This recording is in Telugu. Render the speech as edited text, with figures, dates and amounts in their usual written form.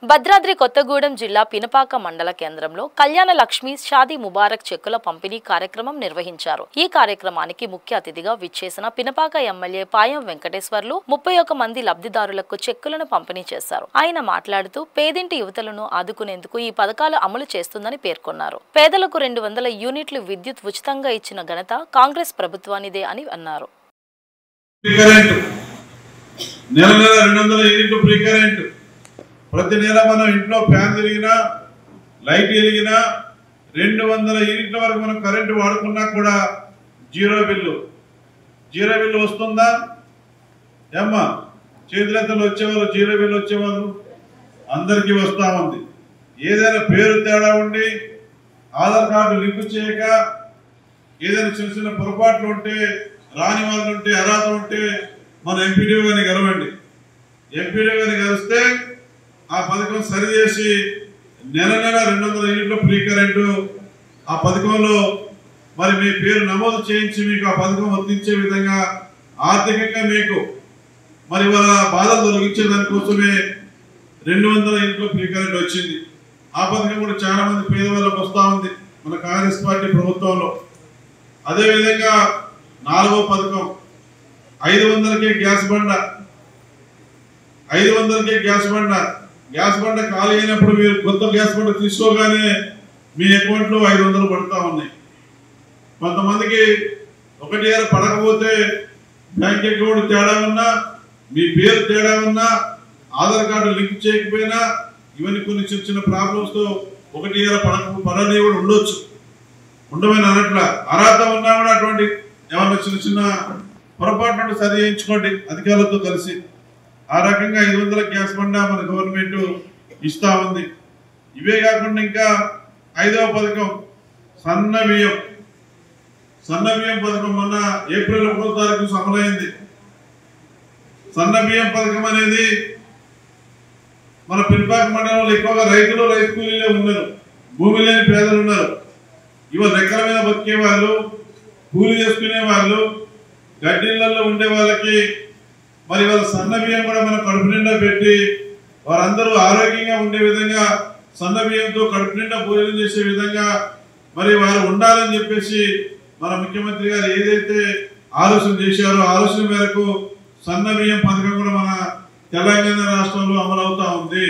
భద్రాద్రి కొత్తగూడెం జిల్లా పినపాక మండల కేంద్రంలో కళ్యాణ లక్ష్మి షాదీ ముబారక్ చెక్కుల పంపిణీ కార్యక్రమం నిర్వహించారు. ఈ కార్యక్రమానికి ముఖ్య అతిథిగా విచ్చేసిన పినపాక ఎమ్మెల్యే పాయం వెంకటేశ్వర్లు 31 మంది లబ్ధిదారులకు చెక్కులను పంపిణీ చేశారు. ఆయన మాట్లాడుతూ పేదింటి యువతలను ఆదుకునేందుకు ఈ పథకాలు అమలు చేస్తుందని పేర్కొన్నారు. పేదలకు 200 యూనిట్లు విద్యుత్ ఉచితంగా ఇచ్చిన ఘనత కాంగ్రెస్ ప్రభుత్వానిదే అని అన్నారు. ప్రతి నెల మనం ఇంట్లో ఫ్యాన్ తిరిగినా లైట్ వెలిగినా 200 యూనిట్ల వరకు మనం కరెంటు వాడుకున్నా కూడా జీరో బిల్లు వస్తుందా? ఏమ్మా చేతులెత్తలు వచ్చేవాళ్ళు జీరో బిల్లు వచ్చేవాళ్ళు అందరికీ వస్తూ ఉంది. ఏదైనా పేరు తేడా ఉండి ఆధార్ కార్డు లింకు చేయక ఏదైనా చిన్న చిన్న పొరపాట్లు ఉంటే రాని వాళ్ళు ఉంటే అర్హత ఉంటే మన ఎంపీడీఓ గారిని గెలవండి. ఎంపీడీఓ గారిని గెలిస్తే ఆ పథకం సరిచేసి నెల 200 యూనిట్ల ఫ్రీ కరెంటు ఆ పథకంలో మరి మీ పేరు నమోదు చేయించి మీకు ఆ పథకం వర్తించే విధంగా ఆర్థికంగా మీకు మరి వాళ్ళ బాధలు తొలగించే దానికోసమే 200 యూనిట్ల ఫ్రీ కరెంట్ వచ్చింది. ఆ పథకం కూడా చాలా మంది పేదవాళ్ళకు వస్తూ ఉంది మన కాంగ్రెస్ పార్టీ ప్రభుత్వంలో. అదేవిధంగా 4వ పథకం 500కే గ్యాస్ బండ 500కే గ్యాస్ బండ ఖాళీ అయినప్పుడు మీరు కొత్త గ్యాస్ బండ తీసుకోగానే మీ అకౌంట్లో 500 పడుతూ ఉన్నాయి. కొంతమందికి ఒకటి పడకపోతే బ్యాంక్ అకౌంట్ తేడా ఉన్నా మీ పేరు తేడా ఉన్నా ఆధార్ కార్డు లింక్ చేయకపోయినా ఇవన్నీ కొన్ని చిన్న చిన్న ప్రాబ్లమ్స్తో ఒకటి పడని కూడా ఉండొచ్చు. ఉండమని అనట్లా అర్హత ఉన్నా కూడా అటువంటి ఏమన్నా చిన్న చిన్న పొరపాటు సరి చేయించుకోండి అధికారులతో కలిసి. ఆ రకంగా 500 గ్యాస్ బండ మన గవర్నమెంట్ ఇస్తా ఉంది. ఇవే కాకుండా ఇంకా 5వ పథకం సన్న బియ్యం పథకం మొన్న ఏప్రిల్ 1వ తారీఖు అమలైంది. సన్న బియ్యం పథకం అనేది మన పినపాక మండలంలో ఎక్కువగా రైతులు రైతు కూలీలే ఉన్నారు, భూమి లేని పేదలు ఉన్నారు. ఇవాళ రెక్కల మీద బతికే వాళ్ళు, కూలీ చేసుకునే వాళ్ళు, గడ్డిళ్లలో ఉండే వాళ్ళకి మరి వాళ్ళ సన్న బియ్యం కూడా మనం కడుపు నిండా పెట్టి వారందరూ ఆరోగ్యంగా ఉండే విధంగా సన్న బియ్యంతో కడుపు నిండా భోజనం చేసే విధంగా మరి వారు ఉండాలని చెప్పేసి మన ముఖ్యమంత్రి గారు ఏదైతే ఆలోచన చేశారో ఆలోచన మేరకు సన్న బియ్యం పథకం కూడా మన తెలంగాణ రాష్ట్రంలో అమలవుతా ఉంది.